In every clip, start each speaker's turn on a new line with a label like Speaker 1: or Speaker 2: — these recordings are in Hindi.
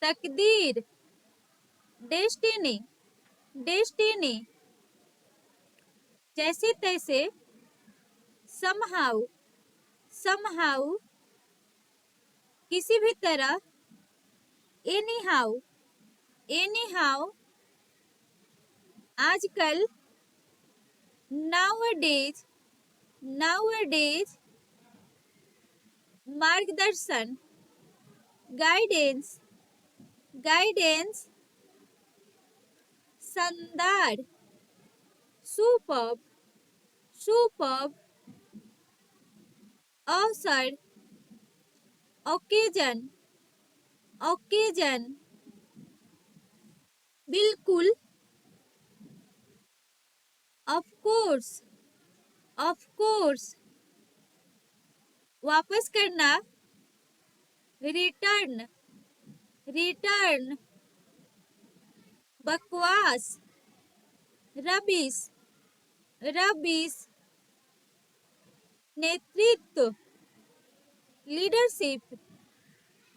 Speaker 1: तकदीर, डेस्टिनी, डेस्टिनी, जैसे तैसे, समहाउ, समहाउ, किसी भी तरह, एनीहाउ, एनीहाउ, आजकल, नाउअडेज, नाउअडेज, मार्गदर्शन, गाइडेंस, गाइडेंस, शानदार, सुपर्ब, सुपर्ब, अवसर, ओकेजन, ओकेजन, बिल्कुल, ऑफ कोर्स, ऑफ कोर्स, वापस करना, रिटर्न, रिटर्न, बकवास, रबिश, रबिश, नेतृत्व, लीडरशिप,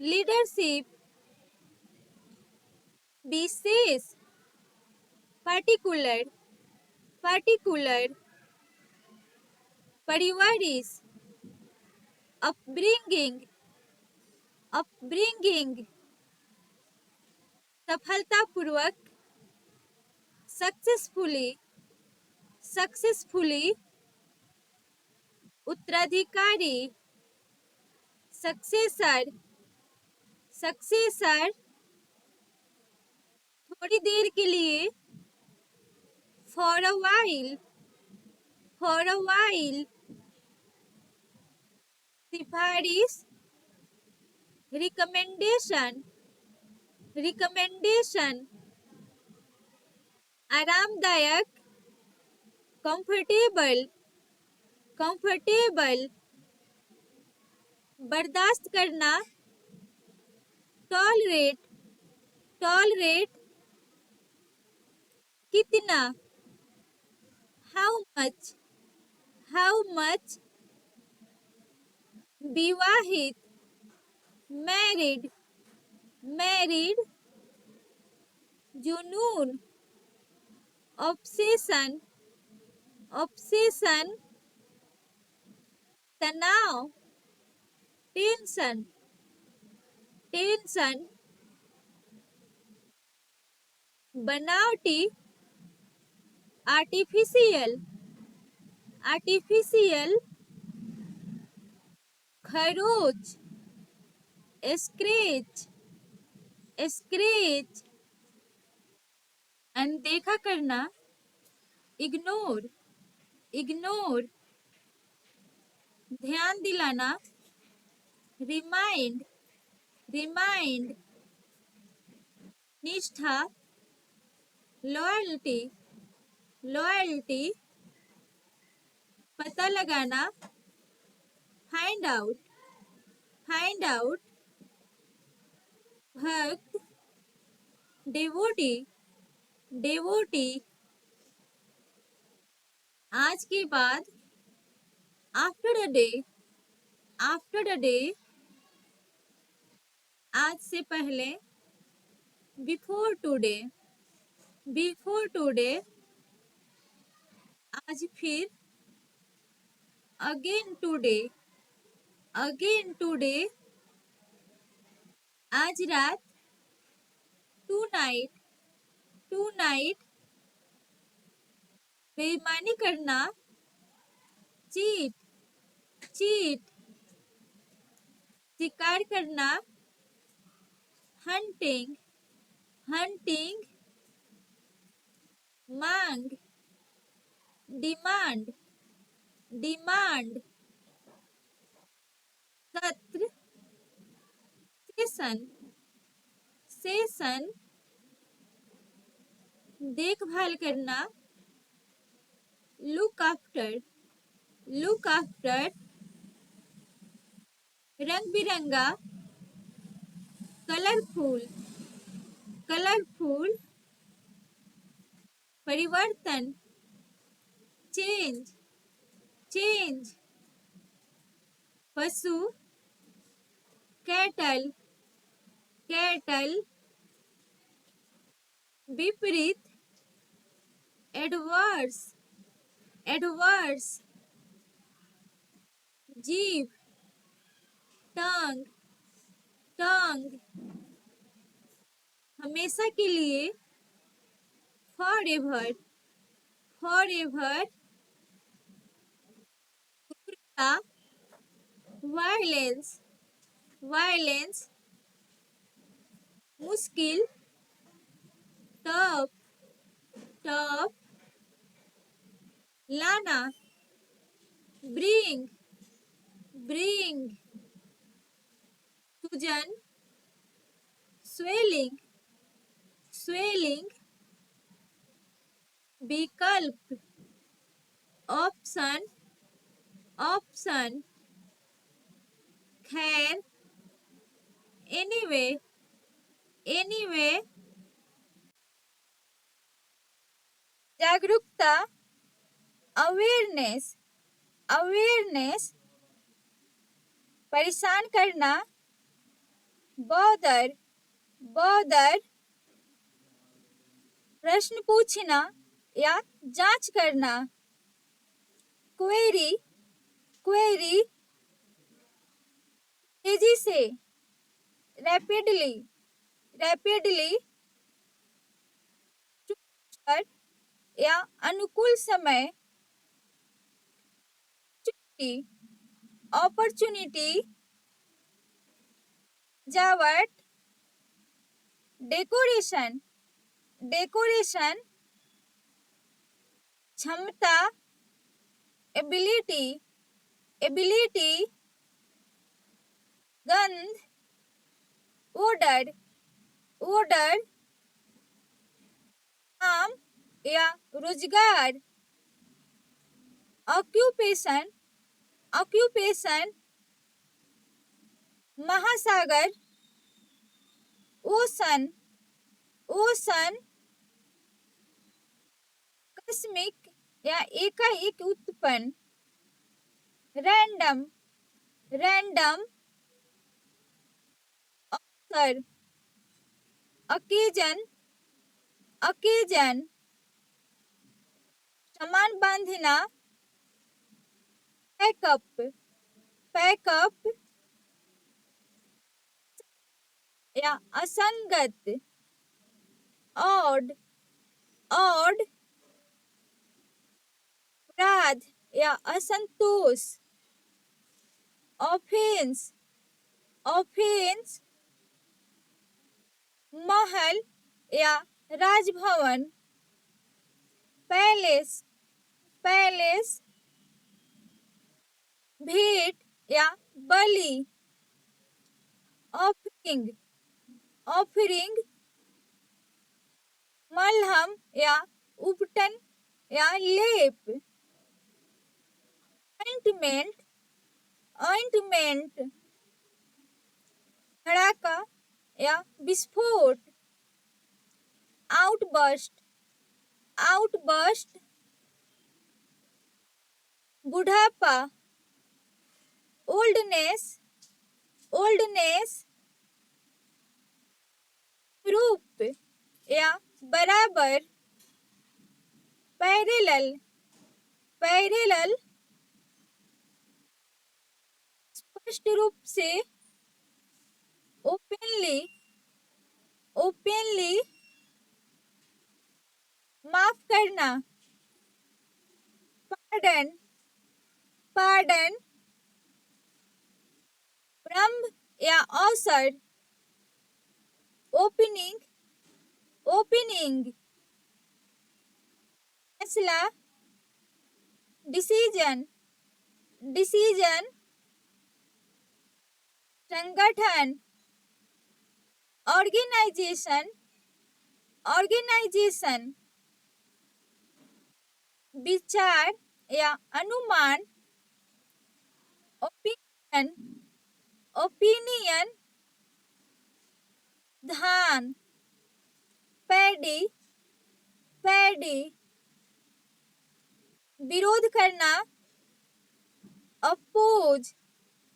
Speaker 1: लीडरशिप, विशेष, पार्टिकुलर, पार्टिकुलर, परिवारिश, अपब्रिंगिंग, अपब्रिंगिंग, सफलतापूर्वक, सक्सेसफुली, सक्सेसफुली, उत्तराधिकारी, सक्सेसर, सक्सेसर, थोड़ी देर के लिए, for a while, for a while, सिफारिश, रिकमेंडेशन, रिकमेंडेशन, आरामदायक, कंफर्टेबल, कंफर्टेबल, बर्दाश्त करना, टॉलरेट, टॉलरेट, कितना, हाउ मच, हाउ मच, विवाहित, मैरिड, मैरिड, जुनून, ऑब्सेशन, ऑब्सेशन, तनाव, टेंशन, टेंशन, बनावटी, आर्टिफिशियल, आर्टिफिशियल, खरोच, स्क्रैच, स्क्रैच, अनदेखा करना, इग्नोर, इग्नोर, ध्यान दिलाना, रिमाइंड, रिमाइंड, निष्ठा, लॉयल्टी, लॉयल्टी, पता लगाना, फाइंड आउट, फाइंड आउट, भक्त, डेवोटी, डेवोटी, आज के बाद, after a day, after a day, आज से पहले, बिफोर टुडे, बिफोर टुडे, आज फिर, अगेन टुडे, अगेन टुडे, आज रात, टू नाइट, टू नाइट, बेईमानी करना, चीट, चीट, शिकार करना, हंटिंग, हंटिंग, मांग, डिमांड, डिमांड, सत्र, सेशन, सेशन, देखभाल करना, लुक आफ्टर, लुक आफ्टर, रंग बिरंगा, कलरफुल, कलरफुल, परिवर्तन, चेंज, चेंज, पशु, कैटल, कैटल, विपरीत, एडवर्स, एडवर्स, जीभ, टंग, टंग, हमेशा के लिए, फॉरएवर, फॉरएवर, वायलेंस, वायलेंस, मुश्किल, टफ, टफ, लाना, ब्रिंग, ब्रिंग, सूजन, स्वेलिंग, स्वेलिंग, विकल्प, ऑप्शन, ऑप्शन, खैर, एनीवे, एनीवे, जागरूकता, अवेयरनेस, अवेयरनेस, परेशान करना, बॉदर, बॉदर, प्रश्न पूछना या जांच करना, क्वेरी, क्वेरी, तेजी से, रैपिडली, रैपिडली, या अनुकूल समय, अपॉर्चुनिटी, सजावट, डेकोरेशन, डेकोरेशन, क्षमता, एबिलिटी, एबिलिटी, गंध, ओडर, ओडर, काम या रोजगार, ऑक्यूपेशन, ऑक्यूपेशन, महासागर, ओशन, ओशन, आकस्मिक या एकाएक उत्पन्न, रैंडम, रैंडम, अवसर, अकेजन, अकेजन, सामान बांधना, पैकअप, पैकअप, या असंगत, ऑड, ऑड, अपराध या असंतोष, ऑफेंस, ऑफेंस, महल या राजभवन, पैलेस, पैलेस, भेंट या बलि, ऑफरिंग, ऑफरिंग, मलहम या उपटन या लेप, ऑइंटमेंट, ऑइंटमेंट, धड़ाका या विस्फोट, आउटबर्स्ट, आउटबर्स्ट, बुढ़ापा, ओल्डनेस, ओल्डनेस, रूप या बराबर, पैरेलल, पैरेलल, स्पष्ट रूप से, ओपनली, ओपनली, माफ करना, पार्डन, पार्डन, प्रारंभ या अवसर, ओपनिंग, ओपनिंग, फैसला, डिसीजन, डिसीजन, संगठन, ऑर्गेनाइजेशन, ऑर्गेनाइजेशन, विचार या अनुमान, ओपिनियन, ओपिनियन, धान, पैडी, पैडी, विरोध करना, अपोज,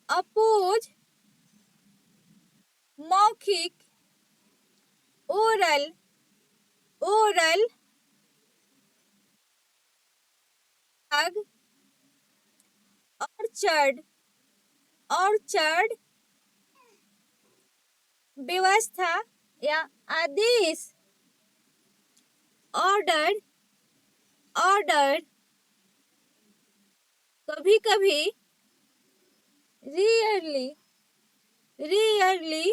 Speaker 1: अपोज, मौखिक, ओरल ओरल बाग ऑर्चर्ड ऑर्चर्ड व्यवस्था या आदेश ऑर्डर ऑर्डर कभी कभी रियरली रियरली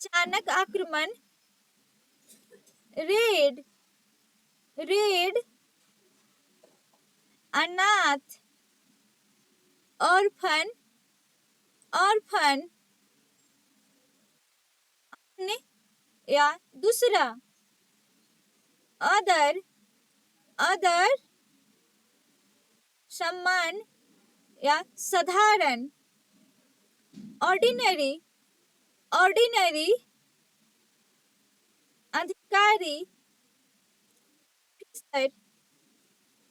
Speaker 1: अचानक आक्रमण रेड रेड अनाथ ऑर्फन ऑर्फन या दूसरा अदर अदर सम्मान या साधारण ऑर्डिनरी ऑर्डिनरी अधिकारी ऑफिसर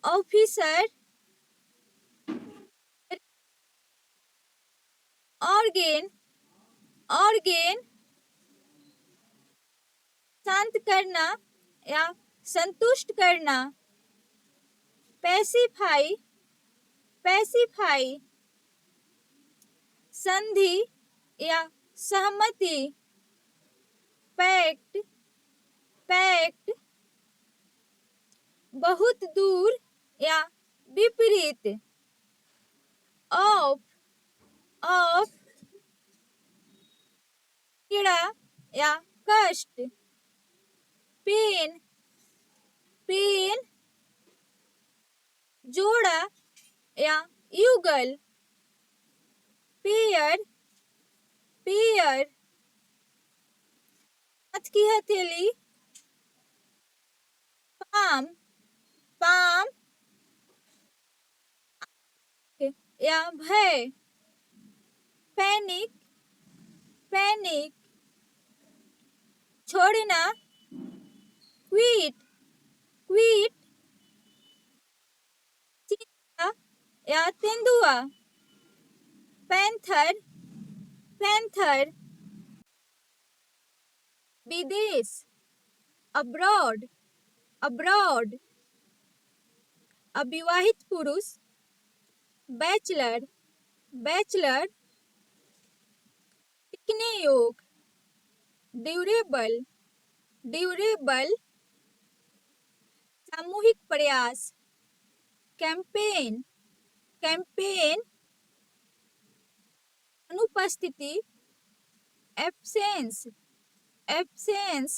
Speaker 1: ऑफिसर ऑर्गेन ऑर्गेन शांत करना या संतुष्ट करना पैसिफाई पैसिफाई संधि या सहमति पैक्ट पैक्ट बहुत दूर या विपरीत ऑफ ऑफ पीड़ा या कष्ट पेन पेन जोड़ा या युगल पेयर पेयर हाथ की हथेली पाम पाम या भय पैनिक पैनिक छोड़ना क्विट क्विट चीता या तेंदुआ पैंथर पैंथर विदेश अब्रॉड अब्रॉड अविवाहित पुरुष बैचलर बैचलर टिकने योग ड्यूरेबल ड्यूरेबल सामूहिक प्रयास कैंपेन कैंपेन अनुपस्थिति एब्सेंस एब्सेंस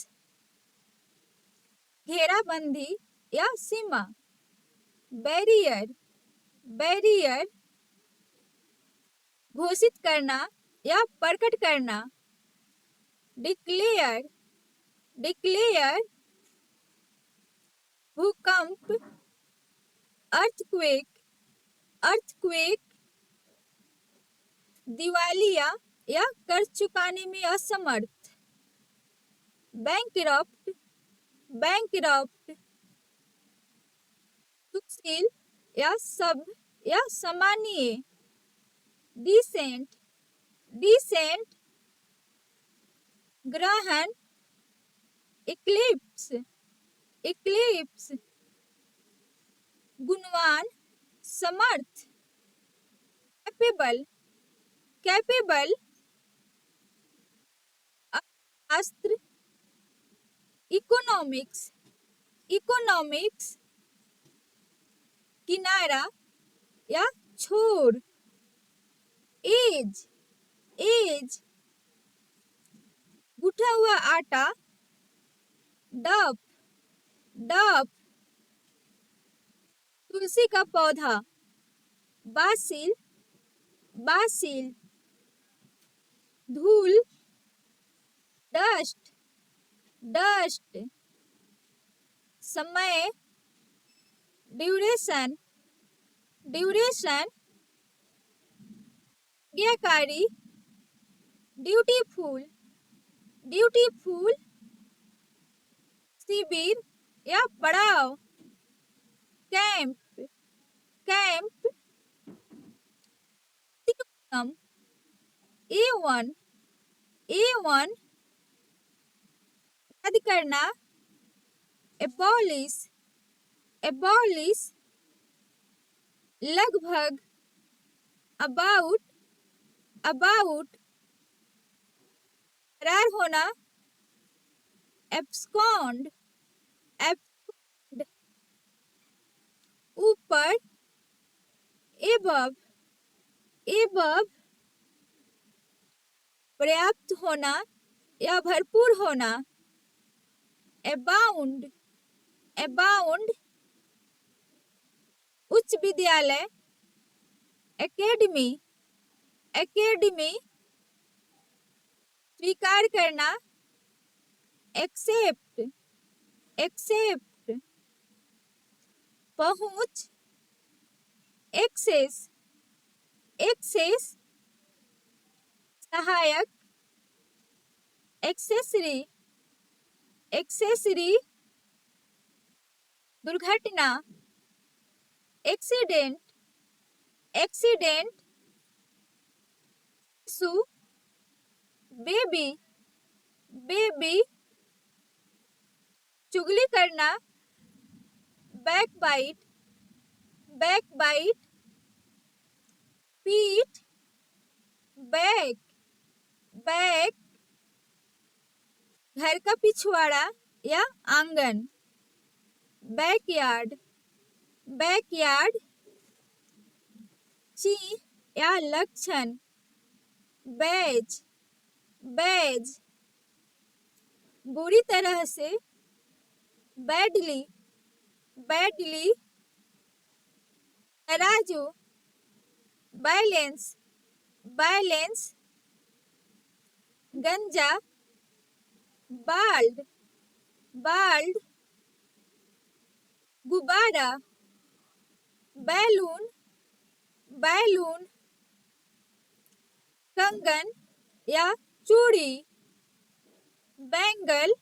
Speaker 1: घेराबंदी या सीमा बैरियर बैरियर घोषित करना या प्रकट करना डिक्लेयर डिक्लेयर भूकंप अर्थक्वेक अर्थक्वेक दिवालिया या कर्ज चुकाने में असमर्थ बैंकरप्ट बैंकरप्ट सुशील या सब या सामान्य डिसेंट डिसेंट ग्रहण इक्लिप्स इक्लिप्स गुणवान समर्थ कैपेबल कैपेबल अर्थशास्त्र इकोनॉमिक्स इकोनॉमिक्स किनारा या छोर एज एज गूथा हुआ आटा डफ डफ तुलसी का पौधा बासिल बासिल धूल डस्ट डस्ट समय ड्यूरेशन ड्यूरेशन आज्ञाकारी ड्यूटीफुल ड्यूटीफुल शिविर या पड़ाव कैंप कैंप A1 A1 रद्द करना, abolish, abolish, लगभग, about, about, फरार होना, abscond, abscond, ऊपर, above, above, पर्याप्त होना या भरपूर होना, abound, abound, उच्च विद्यालय, academy, academy, स्वीकार करना, accept, accept, पहुंच, access, access, सहायक, accessory, accessory, दुर्घटना, accident, accident, शिशु, baby, baby, चुगली करना, backbite, backbite, पीठ, back, back, घर का पिछवाड़ा या आंगन, बैकयार्ड, बैकयार्ड, चिन्ह या लक्षण, बैज, बैज, बुरी तरह से, बैडली, बैडली, तराजू, बैलेंस, बैलेंस, गंजा, बाल्ड, बाल्ड, गुब्बारा, बैलून, बैलून, कंगन या चूड़ी, बैंगल,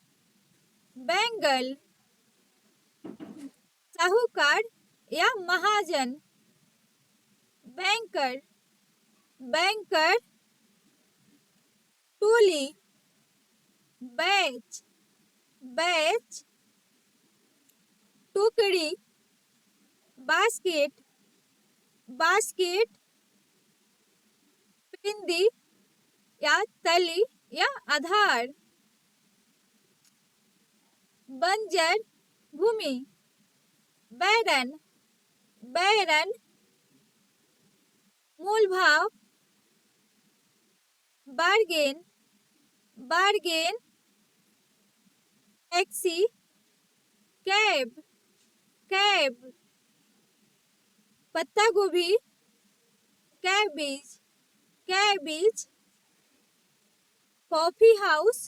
Speaker 1: बैंगल, साहूकार या महाजन, बैंकर, बैंकर, टोली, बैच, बैच, टुकड़ी, बास्केट, बास्केट, पिंदी या तली या आधार, बंजर भूमि, बैरन, बैरन, मूल भाव, bargain, bargain, taxi, cab, cab, पत्ता गोभी, cabbage, cabbage, coffee house,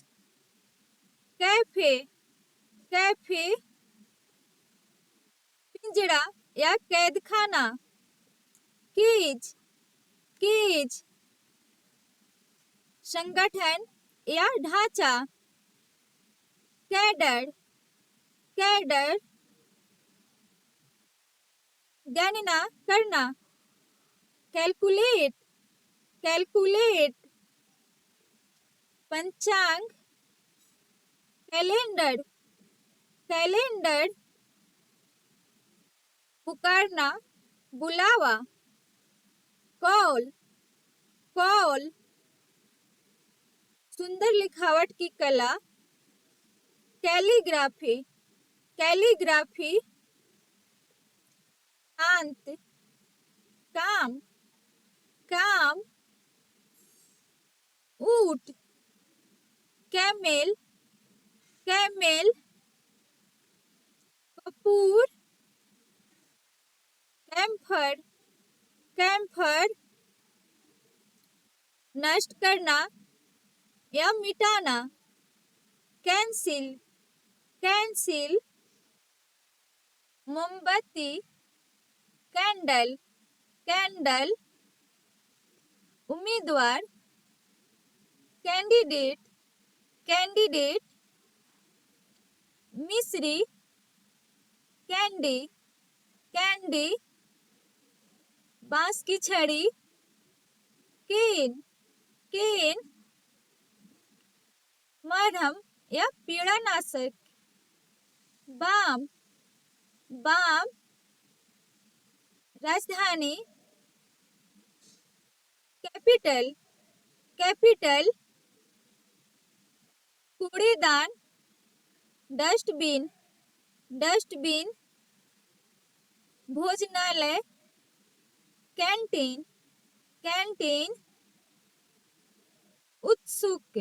Speaker 1: cafe, cafe, पिंजरा या कैद खाना, केज, केज, संगठन या ढांचा, कैडर, कैडर, गणना करना, कैलकुलेट, कैलकुलेट, पंचांग, कैलेंडर, कैलेंडर, पुकारना, बुलावा, कॉल, कॉल, सुंदर लिखावट की कला, कैलीग्राफी, कैलीग्राफी, शांत, काम, काम, ऊंट, कैमेल, कैमेल, कपूर, कैम्फर, कैम्फर, नष्ट करना या मिटाना, कैंसिल, कैंसिल, मोमबत्ती, कैंडल, कैंडल, उम्मीदवार, कैंडिडेट, कैंडिडेट, मिस्री, कैंडी, कैंडी, बांस की छड़ी, केन, केन, मरहम, या पीड़ानाशक। बाम, बाम राजधानी। कैपिटल, कैपिटल कूड़ेदान। डस्टबिन, डस्टबिन भोजनालय। कैंटीन, कैंटीन उत्सुक।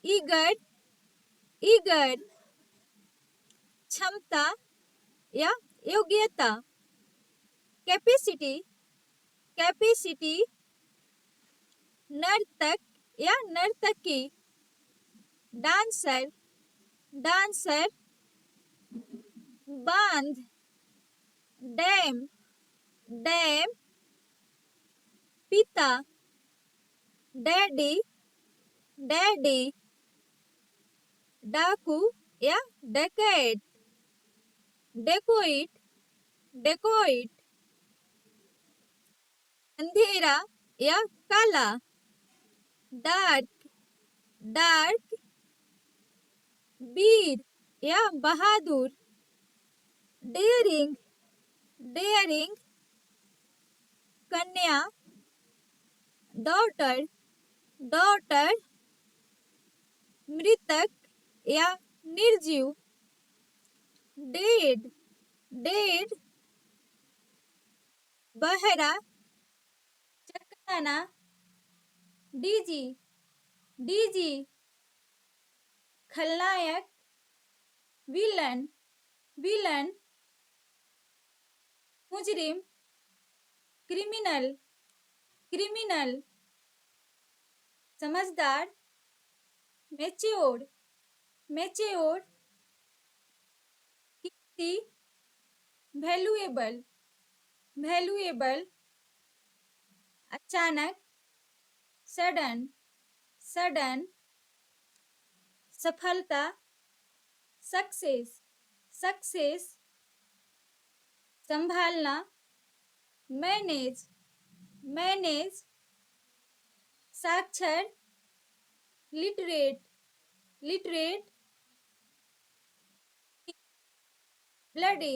Speaker 1: ईगर, ईगर क्षमता या योग्यता। कैपेसिटी, कैपेसिटी नर्तक या नर्तकी। डांसर, डांसर बांध। डैम, डैम पिता। डैडी, डैडी डाकू या डकैत। डेकोइट, डेकोइट अंधेरा या काला। डार्क, डार्क वीर या बहादुर। डेयरिंग, डेयरिंग कन्या। डॉटर, डॉटर मृतक या निर्जीव। डेड, डेड बहरा चकराना। डीजी, डीजी खलनायक। विलन, विलन मुजरिम। क्रिमिनल, क्रिमिनल समझदार। मैच्योर, मैच्योर कीमती। वैल्यूएबल, वैल्यूएबल अचानक। सडन, सडन सफलता। सक्सेस, सक्सेस संभालना। मैनेज, मैनेज साक्षर। लिटरेट, लिटरेट ब्लडी,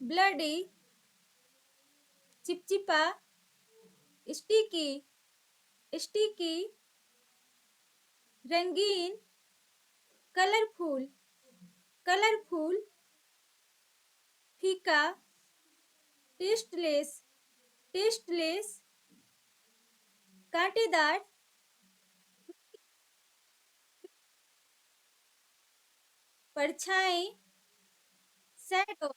Speaker 1: ब्लडी चिपचिपा। स्टिकी, स्टिकी रंगीन। कलरफुल, कलरफुल फीका। टेस्टलेस, टेस्टलेस कांटेदार। परछाई। शैडो,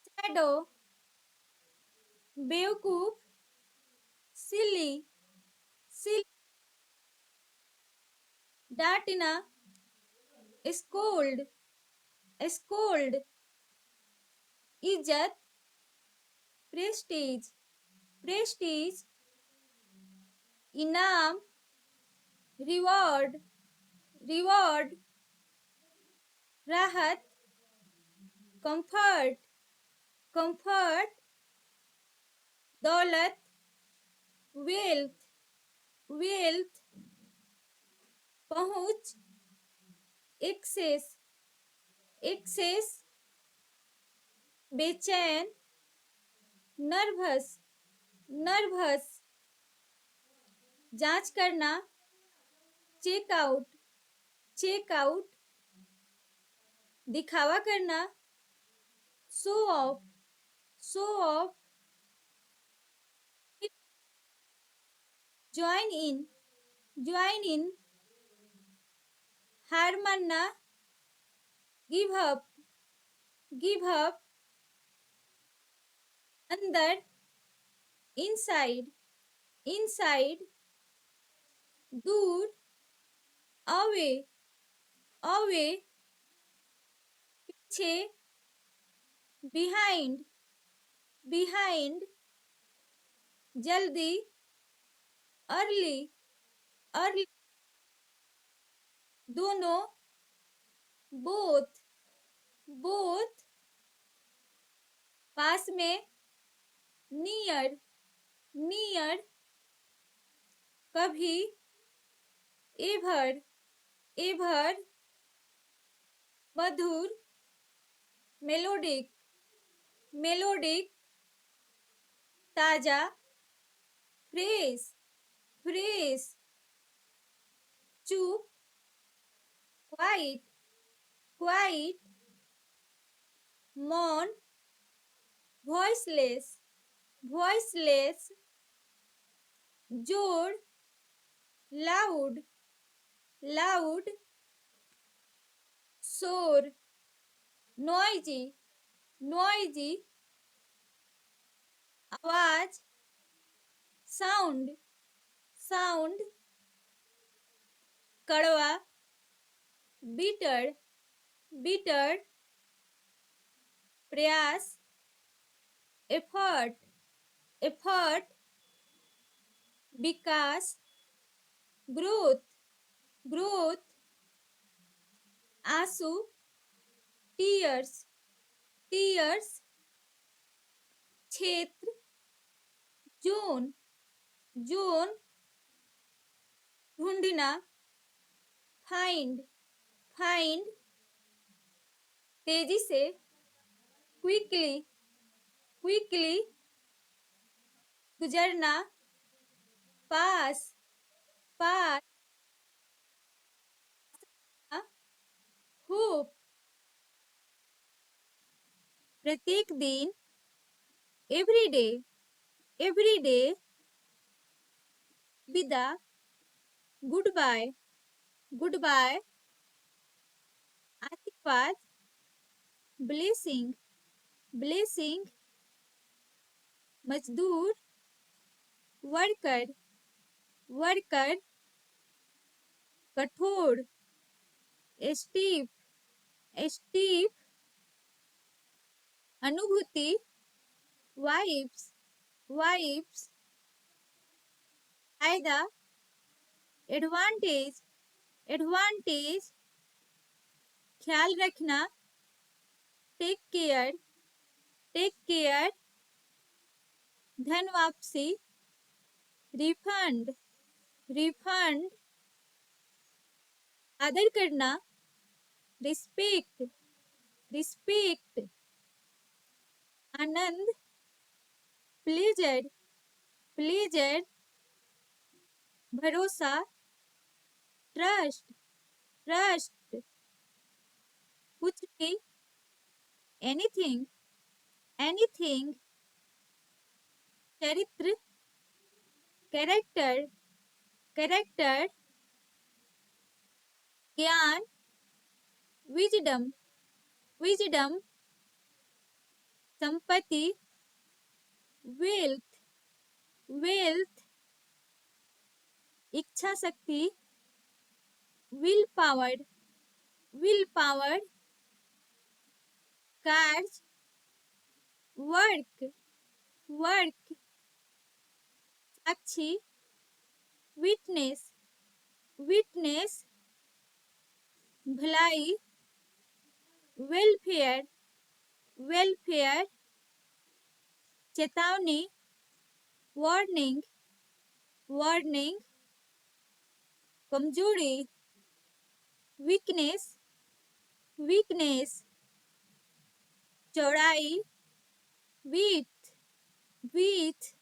Speaker 1: शैडो बेवकूफ। सिली, सिली डांटना। स्कोल्ड, स्कोल्ड इज्जत। प्रेस्टीज, प्रेस्टीज इनाम। रिवॉर्ड, रिवॉर्ड राहत। कंफर्ट, कंफर्ट दौलत। वेल्थ, वेल्थ पहुंच। एक्सेस, एक्सेस बेचैन। नर्वस, नर्वस जांच करना। चेकआउट, चेकआउट दिखावा करना। Show off, show off join in, join in हार मानना। गिव अप, गिव अप अंदर। इनसाइड, इनसाइड दूर। अवे, अवे पीछे। बिहाइंड, बिहाइंड जल्दी। अर्ली, अर्ली दोनों। बोथ, बोथ पास में। नियर, नियर कभी। एभर, एभर, मधुर, मेलोडिक, मेलोडिक, ताजा, फ्रेश, फ्रेश, चुप, क्वाइट, क्वाइट, मौन, वॉइसलेस, वॉइसलेस, जोर, लाउड, लाउड, शोर, नॉइजी, नॉइजी, आवाज, साउंड, साउंड, कड़वा, बिटर, बिटर, प्रयास, एफर्ट, एफर्ट, विकास, ग्रोथ, ग्रोथ, आंसू, टीयर्स, टीयर्स, क्षेत्र, जोन, जोन, ढूंढना, फाइंड, फाइंड, तेजी से, क्विकली, क्विकली, गुजरना, पास, पास, होप, प्रत्येक दिन, एवरीडे, एवरीडे, विदा, गुड बाय, गुड बाय, आशीर्वाद, ब्लेसिंग, ब्लेसिंग, मजदूर, वर्कर, वर्कर, कठोर, स्टीप, स्टीप, अनुभूति, वाइब्स, वाइब्स, फायदा, एडवांटेज, एडवांटेज, ख्याल रखना, टेक केयर, टेक केयर, धन वापसी, रिफंड, रिफंड, आदर करना, रिस्पेक्ट, रिस्पेक्ट, आनंद, प्लेजर, प्लेजर, भरोसा, ट्रस्ट, ट्रस्ट, कुछ भी, एनीथिंग, एनीथिंग, चरित्र, कैरेक्टर, कैरेक्टर, ज्ञान, विजडम, विजडम, संपत्ति, वेल्थ, वेल्थ, इच्छा शक्ति, विल पावर, विल पावर, कार्य, वर्क, वर्क, साक्षी, विटनेस, विटनेस, भलाई, वेलफेयर, वेलफेयर, चेतावनी, वार्निंग, वार्निंग, कमजोरी, वीकनेस, वीकनेस, चौड़ाई, विथ, विथ,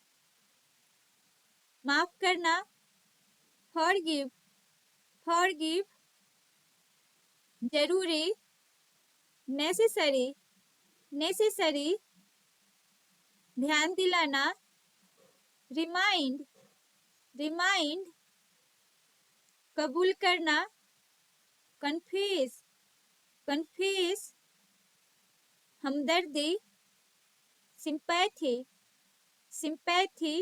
Speaker 1: माफ करना, फॉरगिव, फॉरगिव, जरूरी, नेसेसरी, नेसेसरी, ध्यान दिलाना, रिमाइंड, रिमाइंड, कबूल करना, कन्फेस, कन्फेस, हमदर्दी, सिंपैथी, सिंपैथी,